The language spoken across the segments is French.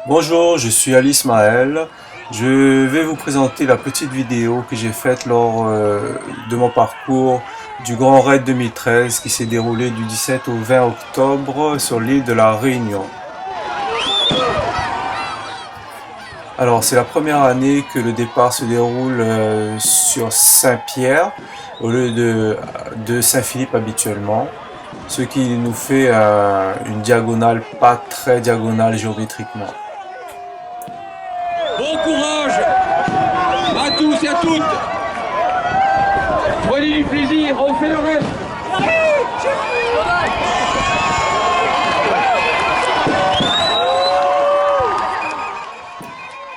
Bonjour, je suis Ali Ismaël. Je vais vous présenter la petite vidéo que j'ai faite lors de mon parcours du Grand Raid 2013 qui s'est déroulé du 17 au 20 octobre sur l'île de la Réunion. Alors, c'est la première année que le départ se déroule sur Saint-Pierre au lieu de Saint-Philippe habituellement, ce qui nous fait une diagonale pas très diagonale géométriquement. Bon courage à tous et à toutes. Prenez du plaisir, on fait le reste.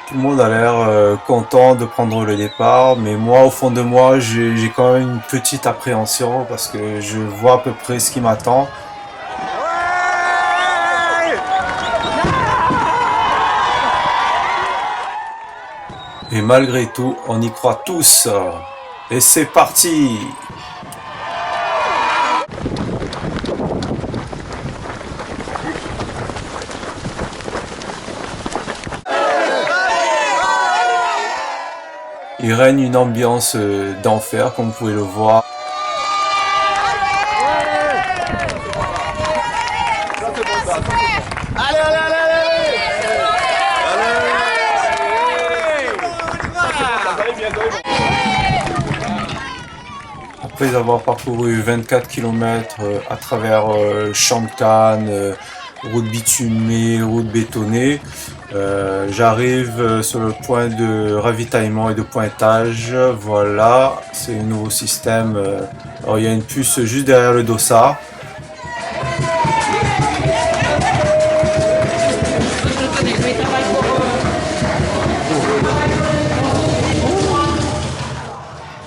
Tout le monde a l'air content de prendre le départ, mais moi, au fond de moi, j'ai quand même une petite appréhension parce que je vois à peu près ce qui m'attend. Et malgré tout, on y croit tous. Et c'est parti! Il règne une ambiance d'enfer, comme vous pouvez le voir. Allez, allez, allez, Après avoir parcouru 24 km à travers champs de canne, route bitumée, route bétonnée, j'arrive sur le point de ravitaillement et de pointage. Voilà, c'est le nouveau système. Alors, il y a une puce juste derrière le dossard.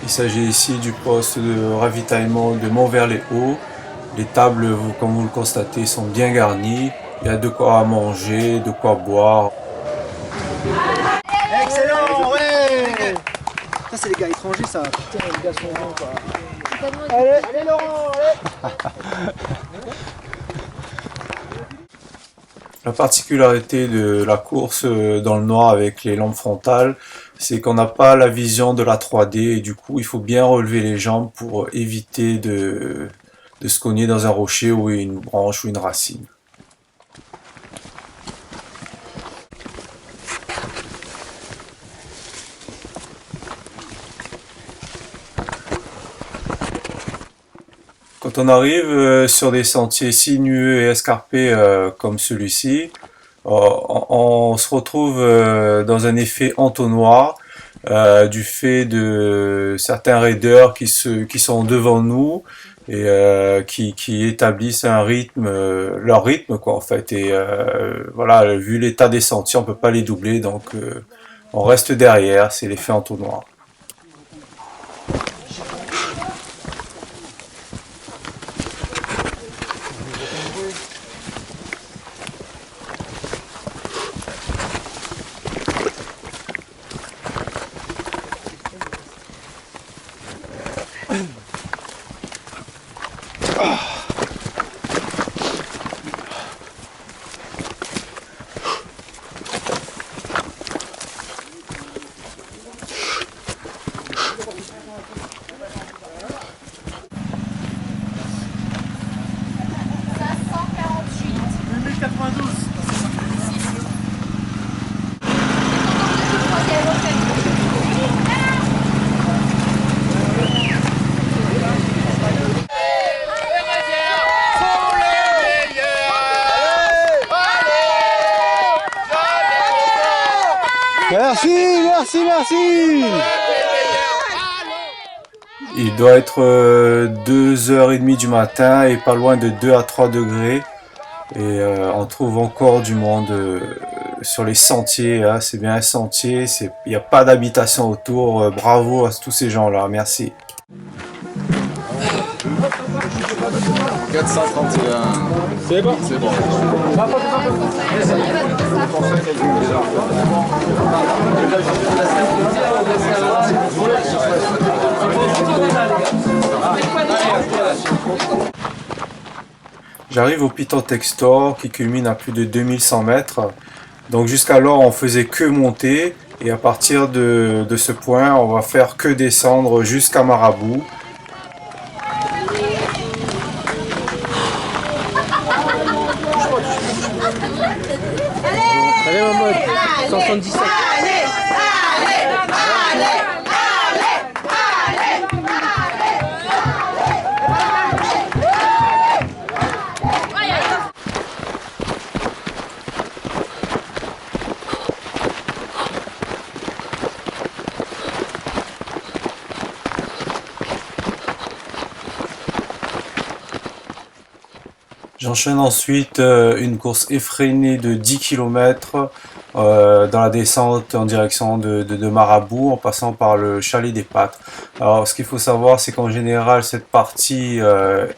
Il s'agit ici du poste de ravitaillement de Montverlet-Haut. Les tables, comme vous le constatez, sont bien garnies. Il y a de quoi manger, de quoi boire. excellent, ouais. Ça c'est les gars étrangers ça. Putain, les gars sont bons quoi. Allez, allez Laurent, allez. La particularité de la course dans le noir avec les lampes frontales, c'est qu'on n'a pas la vision de la 3D et du coup il faut bien relever les jambes pour éviter de se cogner dans un rocher ou une branche ou une racine. Quand on arrive sur des sentiers sinueux et escarpés comme celui-ci, on se retrouve dans un effet entonnoir du fait de certains raiders qui sont devant nous et qui établissent un rythme, leur rythme quoi en fait. Et voilà, vu l'état des sentiers, on peut pas les doubler, donc on reste derrière, c'est l'effet entonnoir. Merci, merci, merci. Il doit être 2h30 du matin et pas loin de 2 à 3 degrés. Et on trouve encore du monde sur les sentiers. Hein. C'est bien un sentier, il n'y a pas d'habitation autour. Bravo à tous ces gens-là, merci. 431. C'est bon. C'est bon. J'arrive au Piton Textor qui culmine à plus de 2100 mètres. Donc jusqu'alors on faisait que monter et à partir de ce point on va faire que descendre jusqu'à Marabout. Allez Mahmoud, 177. J'enchaîne ensuite une course effrénée de 10 km dans la descente en direction de Marabout en passant par le chalet des Pattes. Alors ce qu'il faut savoir c'est qu'en général cette partie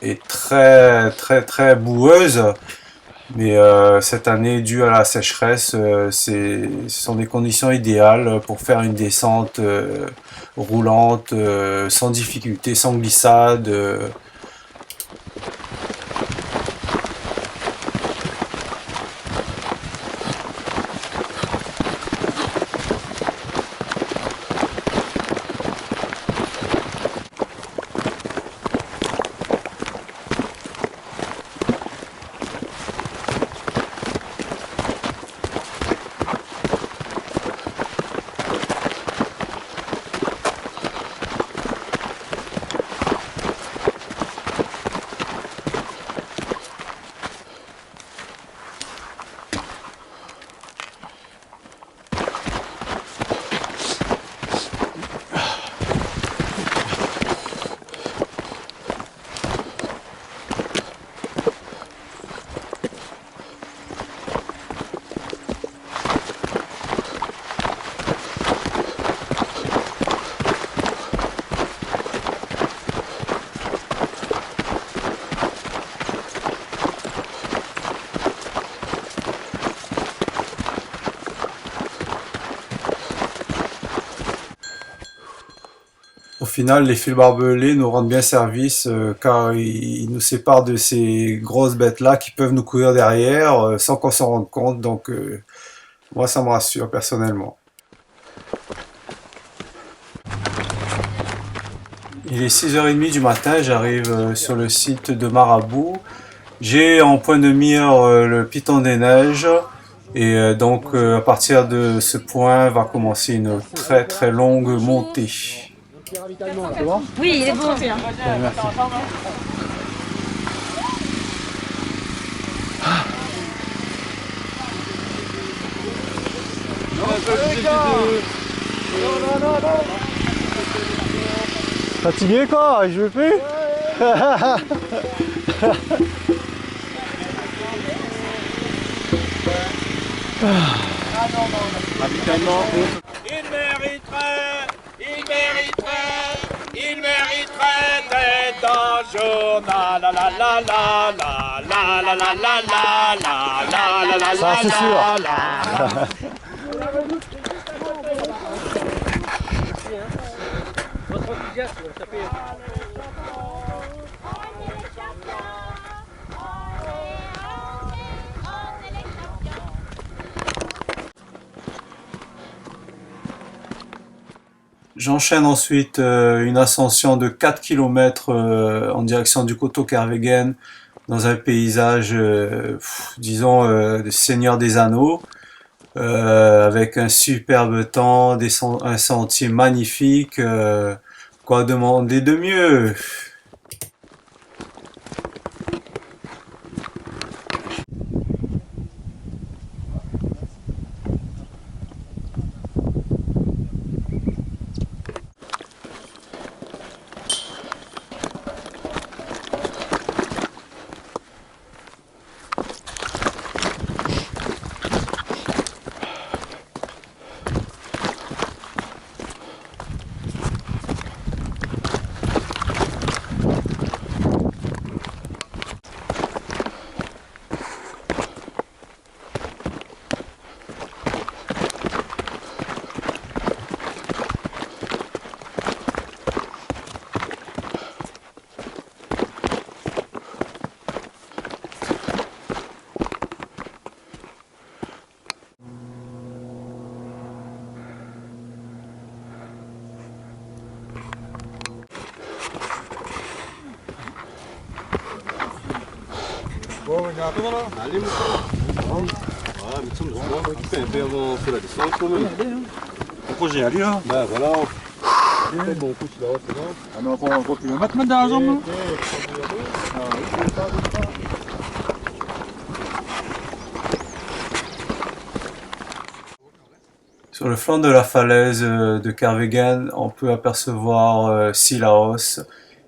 est très boueuse, mais cette année due à la sécheresse ce sont des conditions idéales pour faire une descente roulante sans difficulté, sans glissade. Au final, les fils barbelés nous rendent bien service car ils nous séparent de ces grosses bêtes-là qui peuvent nous courir derrière sans qu'on s'en rende compte. Donc, moi, ça me rassure personnellement. Il est 6h30 du matin, j'arrive sur le site de Marabout. J'ai en point de mire le Piton des Neiges. Et donc, à partir de ce point, va commencer une très longue montée. C'est bon? Oui, il est bon. Ouais, merci. Fatigué quoi? Je veux plus? Il mériterait d'être dans le journal. La la la la la la la la la la la la la. Ça c'est sûr. Votre enthousiasme, ça fait... J'enchaîne ensuite une ascension de 4 km en direction du coteau Kervegen dans un paysage, disons, de Seigneur des Anneaux, avec un superbe temps, un sentier magnifique. Quoi demander de mieux? projet, allez là. Ben voilà. Bon, coup, là, c'est bon. Ah non, on continue. Mettre dans la jambe. Sur le flanc de la falaise de Kervegan, on peut apercevoir Sillaos,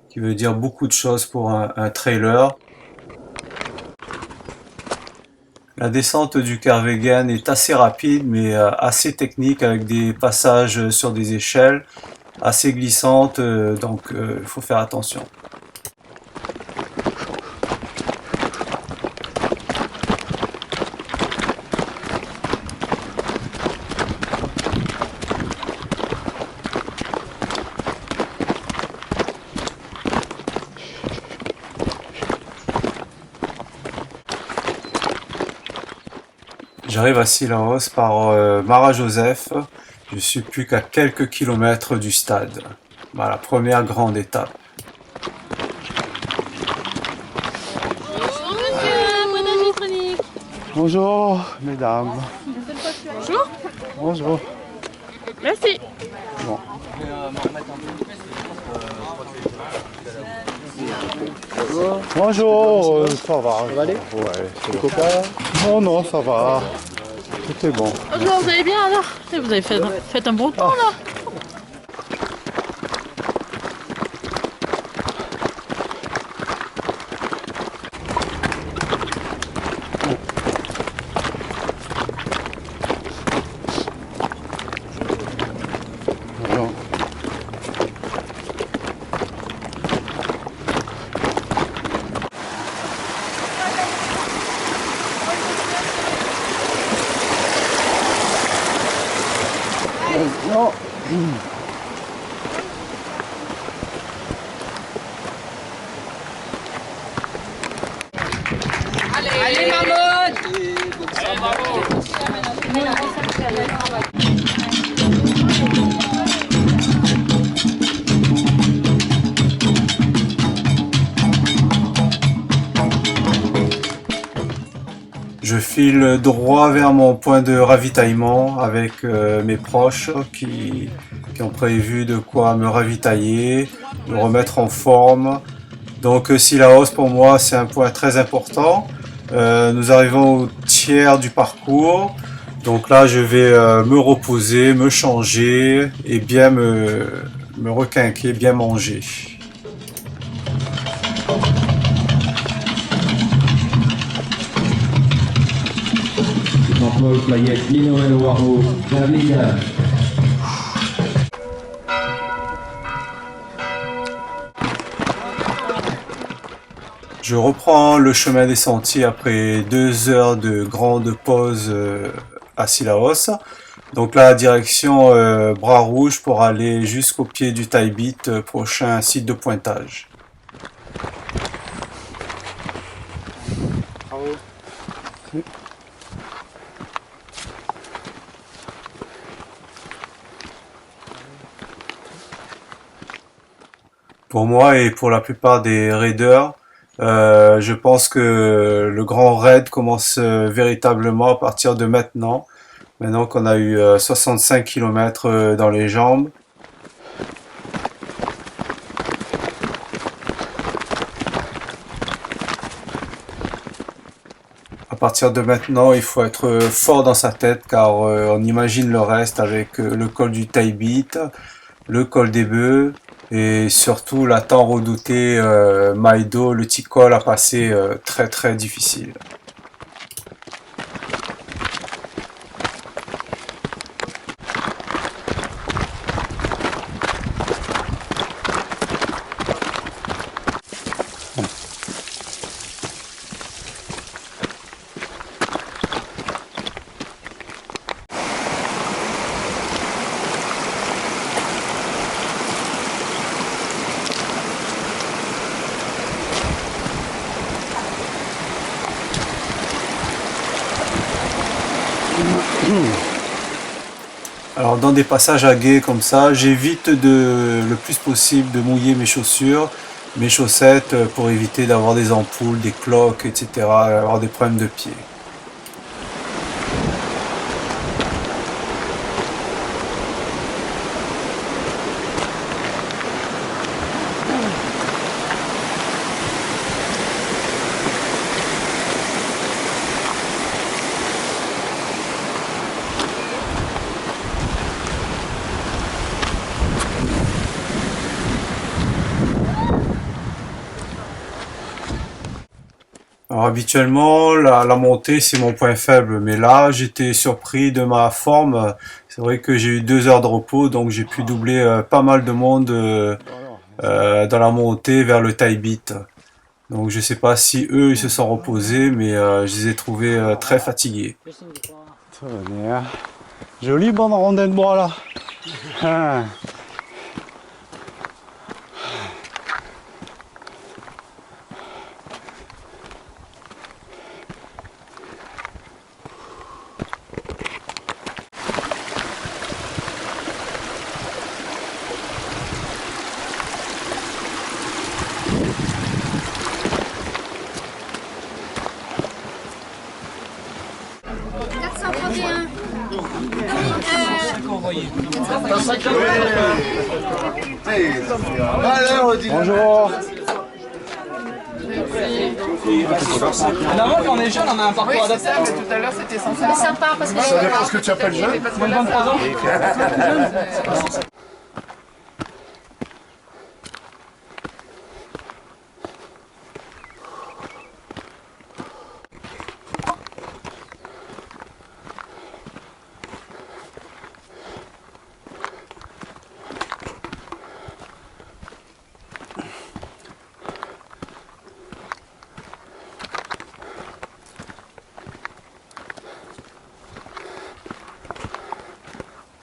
qui veut dire beaucoup de choses pour un trailer. La descente du Kervegan est assez rapide, mais assez technique, avec des passages sur des échelles assez glissantes, donc il faut faire attention. J'arrive à Sillaos par Mara Joseph. Je suis plus qu'à quelques kilomètres du stade. Voilà, première grande étape. Bonjour, mesdames. Bonjour. Bonjour. Merci. Bon. Bonjour, ça va. Ça va aller? Ouais, c'est copain. Non, non, ça va. Tout est bon. Bonjour, vous allez bien alors? Vous avez fait un bon temps là? Bonjour. Non. Allez, maman! Allez, bravo! Je file droit vers mon point de ravitaillement avec mes proches qui ont prévu de quoi me ravitailler, me remettre en forme. Donc Sillaos pour moi c'est un point très important. Nous arrivons au tiers du parcours. Donc là je vais me reposer, me changer et bien me requinquer, bien manger. Je reprends le chemin des sentiers après 2 heures de grande pause à Sillaos. Donc là, direction Bras Rouge pour aller jusqu'au pied du Taibit, prochain site de pointage. Pour moi et pour la plupart des raiders, je pense que le grand raid commence véritablement à partir de maintenant. Maintenant qu'on a eu 65 km dans les jambes. À partir de maintenant, il faut être fort dans sa tête car on imagine le reste avec le col du Taibit, le col des Bœufs et surtout la tant redoutée Maido, le petit col à passer très très difficile. Alors dans des passages à gué comme ça, j'évite le plus possible de mouiller mes chaussures mes chaussettes pour éviter d'avoir des ampoules, des cloques, etc., avoir des problèmes de pied. Alors habituellement, la montée c'est mon point faible, mais là j'étais surpris de ma forme. C'est vrai que j'ai eu 2 heures de repos, donc j'ai pu doubler pas mal de monde dans la montée vers le Thai Beat. Donc je sais pas si eux ils se sont reposés, mais je les ai trouvés très fatigués. Jolie bande rondelle de bois là. Ah. Bonjour. Normalement, quand on est jeune, on a un parcours adapté. Mais tout à l'heure, c'était sympa parce que Ça dépend ce que tu appelles jeune. Moins de 23 ans.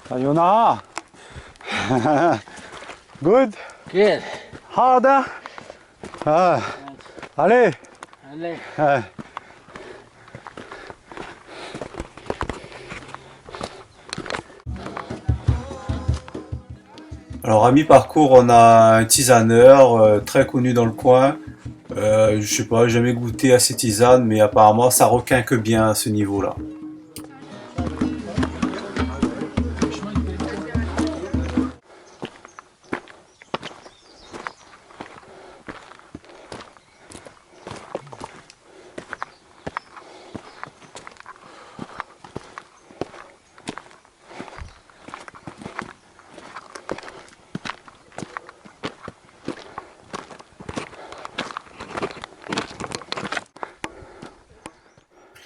Sayonara. Good. Good. Harder. Ah. Allez. Allez. Ah. Alors à mi-parcours, on a un tisaneur très connu dans le coin. Je sais pas, j'ai jamais goûté à ces tisanes, mais apparemment ça requinque bien à ce niveau-là.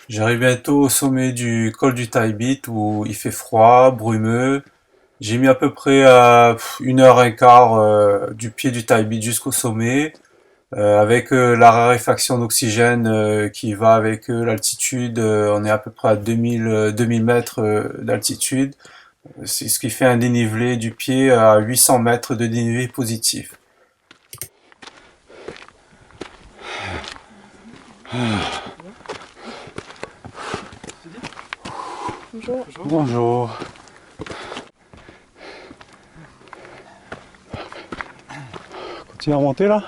J'arrive bientôt au sommet du col du Thai Beat où il fait froid, brumeux. J'ai mis à peu près 1 heure et quart du pied du Thai Beat jusqu'au sommet, avec la raréfaction d'oxygène qui va avec l'altitude. On est à peu près à 2000 mètres d'altitude, c'est ce qui fait un dénivelé du pied à 800 mètres de dénivelé positif. Bonjour. Continue à remonter là.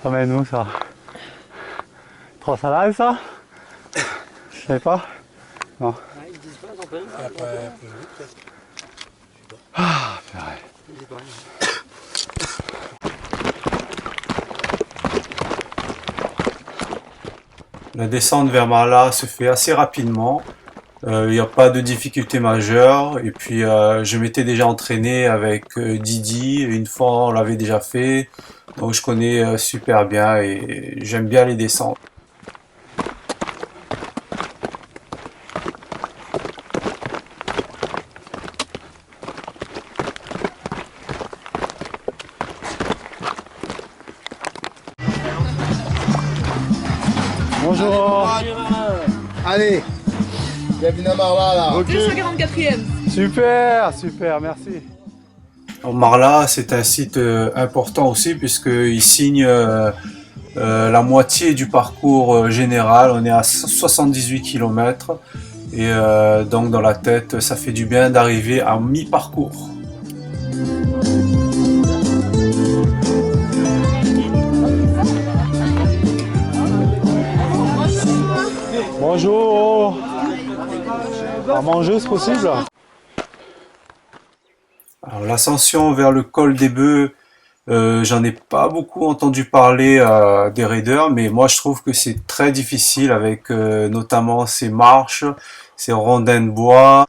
Ça mène où ça? Trop salade ça? Je sais pas. Non. Ah, purée. La descente vers Marla se fait assez rapidement. Il n'y a pas de difficulté majeure. Et puis je m'étais déjà entraîné avec Didi. Une fois on l'avait déjà fait. Donc je connais super bien et j'aime bien les descentes. Bonjour. Allez, bienvenue à Marla là. Ok. 44e. Super, super, merci. Marla, c'est un site important aussi puisqu'il signe la moitié du parcours général. On est à 78 km et donc dans la tête, ça fait du bien d'arriver à mi-parcours. Bonjour. À manger, c'est possible? Alors, l'ascension vers le col des Bœufs, j'en ai pas beaucoup entendu parler des raiders, mais moi je trouve que c'est très difficile avec notamment ces marches, ces rondins de bois.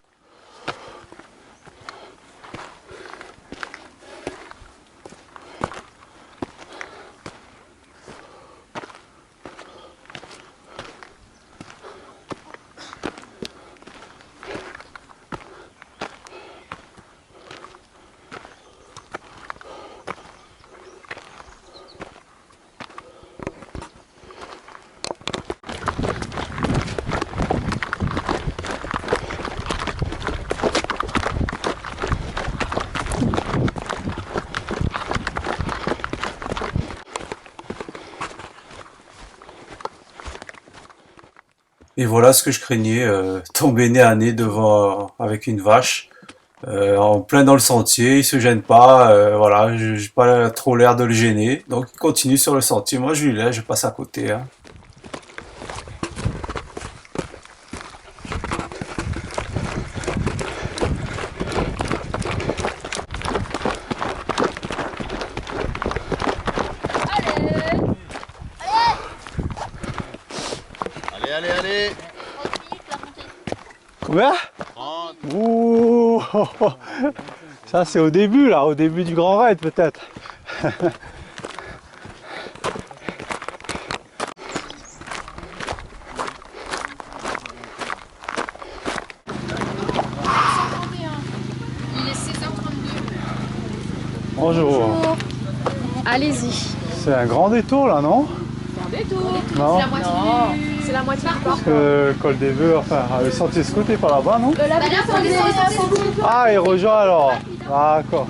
Et voilà ce que je craignais, tomber nez à nez devant avec une vache, en plein dans le sentier, il se gêne pas, voilà, j'ai pas trop l'air de le gêner, donc il continue sur le sentier, moi je lui laisse, je passe à côté, hein. Allez, allez. Combien? 30. Ouh. Ça c'est au début là, au début du grand raid peut-être. Il est 16h32. Bonjour. Allez-y. C'est un grand détour là, non? Non. C'est la moitié du parcours. Le col des Bœufs, enfin le sentier scout est par là-bas, non? Ah, il rejoint alors. D'accord.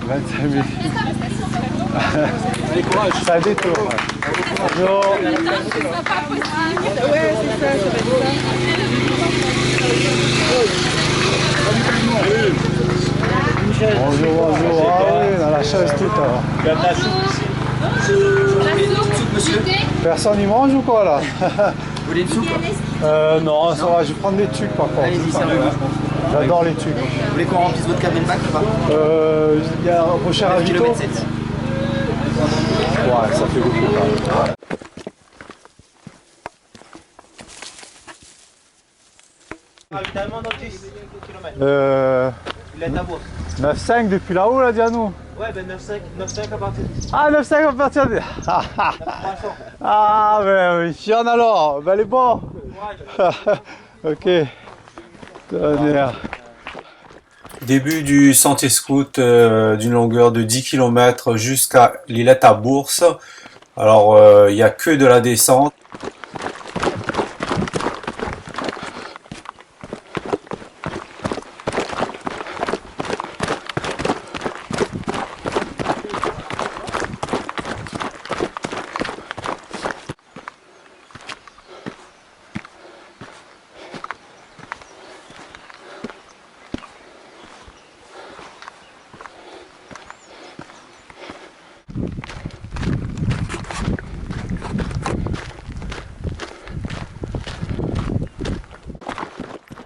25 minutes. Allez, courage. C'est un détour. Ouais. Bonjour. Bonjour, bonjour. Ah oui, dans la chaise toute alors. Il y a de la soupe, monsieur. Personne y mange ou quoi là? Vous voulez une soupe? Non, ça va, je vais prendre des tucs par contre. Allez-y, servez-vous. J'adore les tucs. Vous voulez qu'on remplisse votre camelback ou pas? Il y a un prochain ravito. km. Ouais, ça fait beaucoup quand même. Ravitaillement dans 10 km. Il est à bourse. 9,5 depuis là-haut là, Diano. Ouais, ben 9,5 à partir d'ici. Ah, 9,5 à partir de... Ah, ben oui, Fion alors, ben elle est bon. Ok. Tonnerre. Début du sentier scout d'une longueur de 10 km jusqu'à l'Ilette à Bourse. Alors, il n'y a que de la descente.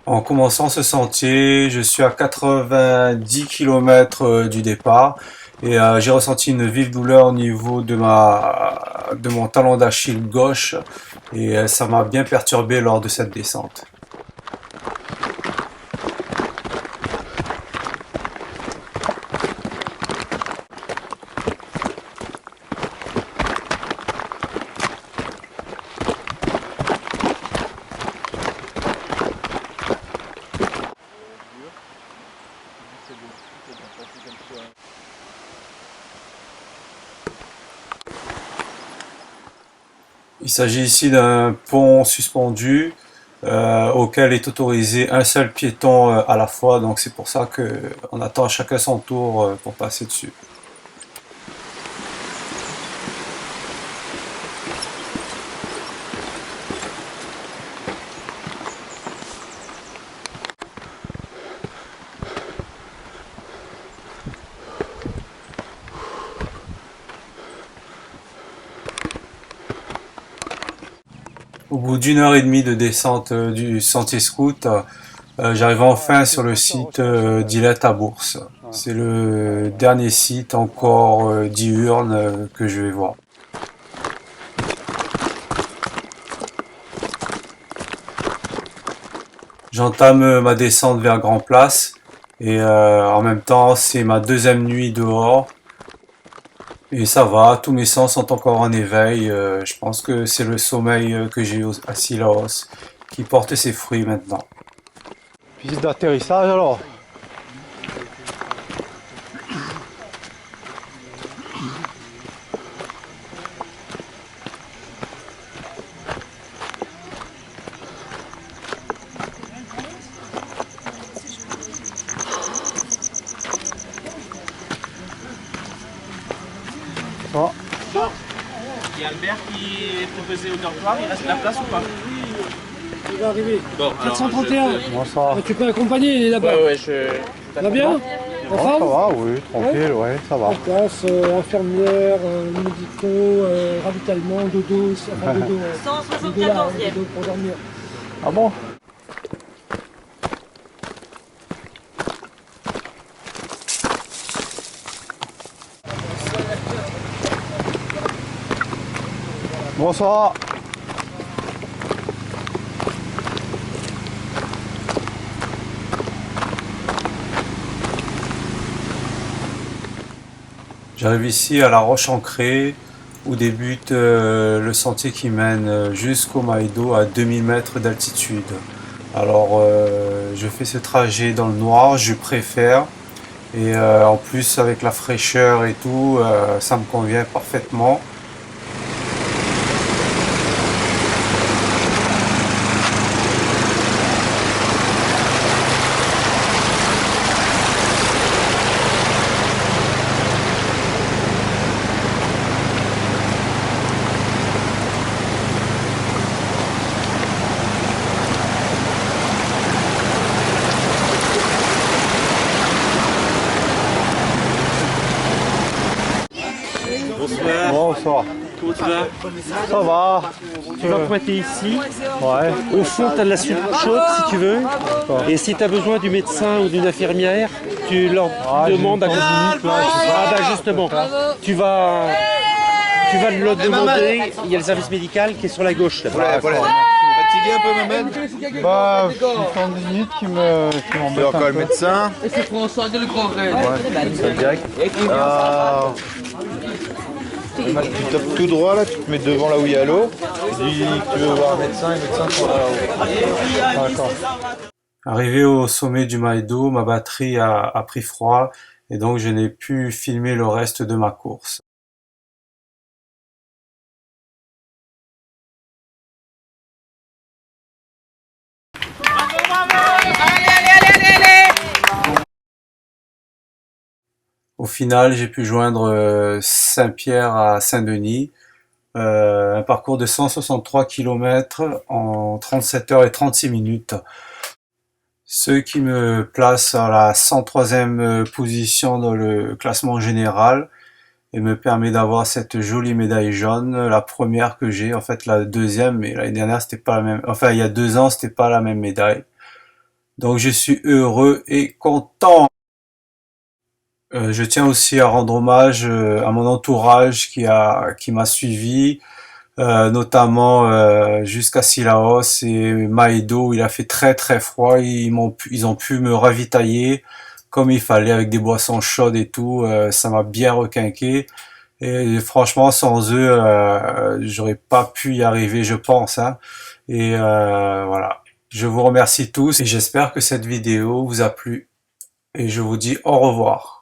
En commençant ce sentier, je suis à 90 km du départ et j'ai ressenti une vive douleur au niveau de mon talon d'Achille gauche et ça m'a bien perturbé lors de cette descente. Il s'agit ici d'un pont suspendu auquel est autorisé un seul piéton à la fois, donc c'est pour ça qu'on attend chacun son tour pour passer dessus. Au bout d'1 h 30 de descente du sentier scout, j'arrive enfin sur le site d'Ilette à Bourse. C'est le dernier site encore diurne que je vais voir. J'entame ma descente vers Grand Place et en même temps c'est ma deuxième nuit dehors. Et ça va, tous mes sens sont encore en éveil. Je pense que c'est le sommeil que j'ai à Cilaos qui porte ses fruits maintenant. Piste d'atterrissage alors. Oh. Il y a Albert qui est proposé au dortoir, il reste de la place ou pas? Il va arriver. Bon, 431. Bonsoir. Tu peux accompagner, il est là-bas. Ouais, je... Ça va bien? En Ça forme? va, oui, tranquille, ouais, ça va. En place, infirmière, médicaux, ravitaillement, dodo, enfin dodo. 174e. Dodo pour dormir. Ah bon? Bonsoir. J'arrive ici à la Roche Ancrée où débute le sentier qui mène jusqu'au Maïdo à 2000 mètres d'altitude. Alors je fais ce trajet dans le noir, je préfère. Et en plus avec la fraîcheur et tout, ça me convient parfaitement. Bonsoir. Comment tu vas? Ça va. Tu vas pointer ici. Ouais. Au fond, tu as de la soupe chaude si tu veux. Et si tu as besoin du médecin ou d'une infirmière, tu leur demandes à justement, tu vas le demander. Il y a le service médical qui est sur la gauche. Là. Fatigué un peu, Mohamed? Bah, ils sont des minutes qui m'embêtent. Tu as encore le médecin? Et c'est pour ça de le grand rêve. C'est direct. Tu tapes tout droit là, tu te mets devant là où il y a l'eau. Tu dis que tu veux voir un médecin, et le médecin sera là-haut. D'accord. Arrivé au sommet du Maïdo, ma batterie a pris froid et donc je n'ai pu filmer le reste de ma course. Au final, j'ai pu joindre Saint-Pierre à Saint-Denis, un parcours de 163 km en 37 h 36 minutes. Ce qui me place à la 103e position dans le classement général et me permet d'avoir cette jolie médaille jaune, la première que j'ai, en fait la deuxième, mais l'année dernière c'était pas la même, enfin il y a 2 ans c'était pas la même médaille. Donc je suis heureux et content. Je tiens aussi à rendre hommage à mon entourage qui m'a suivi, notamment jusqu'à Cilaos et Maïdo où il a fait très très froid. Ils ont pu me ravitailler comme il fallait avec des boissons chaudes et tout. Ça m'a bien requinqué et franchement sans eux j'aurais pas pu y arriver, je pense, hein. Et voilà. Je vous remercie tous et j'espère que cette vidéo vous a plu et je vous dis au revoir.